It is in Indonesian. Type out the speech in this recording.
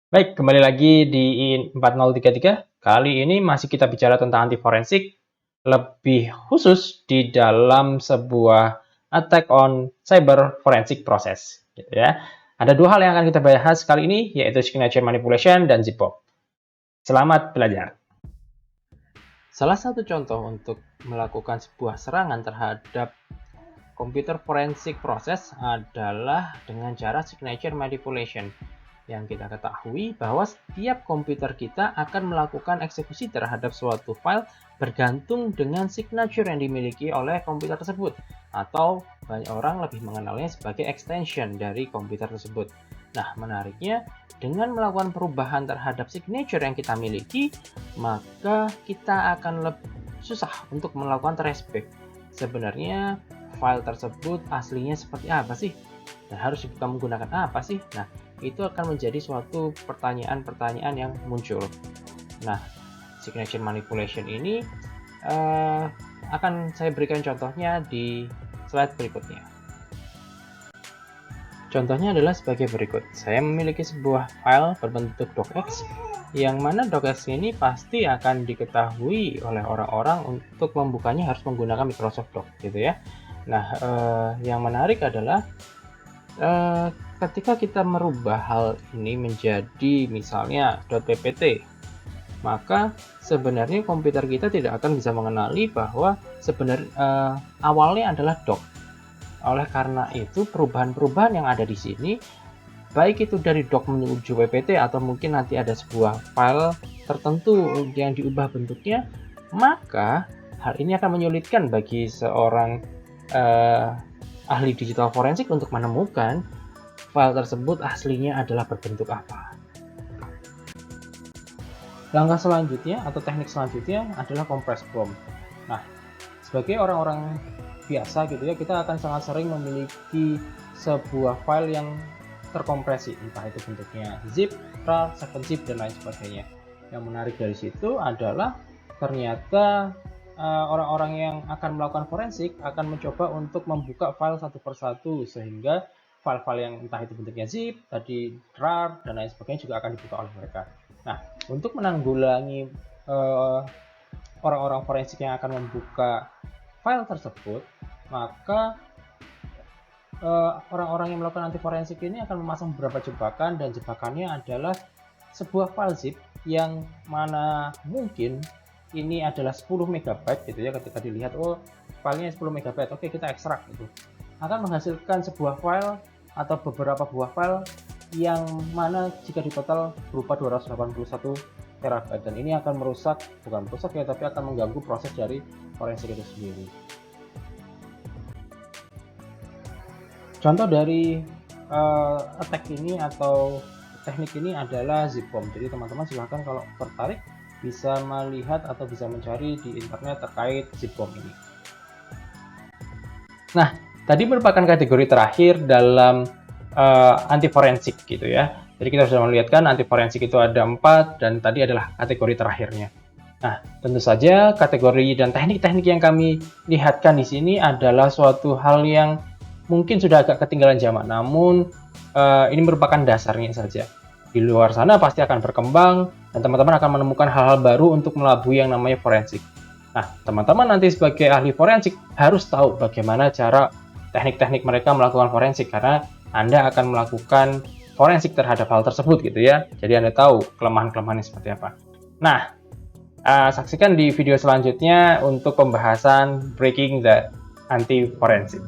Baik, kembali lagi di IN4033. Kali ini masih kita bicara tentang anti forensik, lebih khusus di dalam sebuah attack on cyber forensic process, gitu ya. Ada dua hal yang akan kita bahas kali ini, yaitu signature manipulation dan zip-bomb. Selamat belajar. Salah satu contoh untuk melakukan sebuah serangan terhadap komputer forensik proses adalah dengan cara signature manipulation. Yang kita ketahui bahwa setiap komputer kita akan melakukan eksekusi terhadap suatu file bergantung dengan signature yang dimiliki oleh komputer tersebut, atau banyak orang lebih mengenalnya sebagai extension dari komputer tersebut. Nah, menariknya, dengan melakukan perubahan terhadap signature yang kita miliki, maka kita akan lebih susah untuk melakukan tracing. Sebenarnya file tersebut aslinya seperti apa sih? Dan harus dibuka menggunakan apa sih? Nah, itu akan menjadi suatu pertanyaan-pertanyaan yang muncul. Nah, signature manipulation ini akan saya berikan contohnya di slide berikutnya. Contohnya adalah sebagai berikut. Saya memiliki sebuah file berbentuk docx, yang mana docx ini pasti akan diketahui oleh orang-orang untuk membukanya harus menggunakan Microsoft Doc, gitu ya. Nah, yang menarik adalah ketika kita merubah hal ini menjadi misalnya .ppt, maka sebenarnya komputer kita tidak akan bisa mengenali bahwa sebenarnya awalnya adalah doc. Oleh karena itu, perubahan-perubahan yang ada di sini, baik itu dari doc menuju ppt atau mungkin nanti ada sebuah file tertentu yang diubah bentuknya, maka hal ini akan menyulitkan bagi seorang ahli digital forensik untuk menemukan file tersebut aslinya adalah berbentuk apa. Langkah selanjutnya atau teknik selanjutnya adalah compress bomb. Nah, sebagai orang-orang biasa gitu ya, kita akan sangat sering memiliki sebuah file yang terkompresi, entah itu bentuknya zip, rar, 7-zip, dan lain sebagainya. Yang menarik dari situ adalah ternyata orang-orang yang akan melakukan forensik akan mencoba untuk membuka file satu persatu, sehingga file-file yang entah itu bentuknya zip, tadi rar, dan lain sebagainya juga akan dibuka oleh mereka. Nah, untuk menanggulangi orang-orang forensik yang akan membuka file tersebut, maka orang-orang yang melakukan anti forensik ini akan memasang beberapa jebakan, dan jebakannya adalah sebuah file zip yang mana mungkin ini adalah 10 MB gitu ya. Ketika dilihat, oh filenya 10 MB, oke kita ekstrak gitu, akan menghasilkan sebuah file atau beberapa buah file yang mana jika di total berupa 281 TB, dan ini akan bukan merusak ya, tapi akan mengganggu proses dari forensik itu sendiri. Contoh dari attack ini atau teknik ini adalah zip bomb. Jadi teman-teman silahkan kalau tertarik bisa melihat atau bisa mencari di internet terkait zip bomb ini. Nah, tadi merupakan kategori terakhir dalam anti forensik gitu ya. Jadi kita sudah melihatkan anti forensik itu ada 4, dan tadi adalah kategori terakhirnya. Nah, tentu saja kategori dan teknik-teknik yang kami lihatkan di sini adalah suatu hal yang mungkin sudah agak ketinggalan zaman, namun ini merupakan dasarnya saja. Di luar sana pasti akan berkembang, dan teman-teman akan menemukan hal-hal baru untuk melabui yang namanya forensik. Nah, teman-teman nanti sebagai ahli forensik harus tahu bagaimana cara teknik-teknik mereka melakukan forensik, karena Anda akan melakukan forensik terhadap hal tersebut gitu ya. Jadi Anda tahu kelemahan-kelemahannya seperti apa. Nah, saksikan di video selanjutnya untuk pembahasan breaking the anti forensik.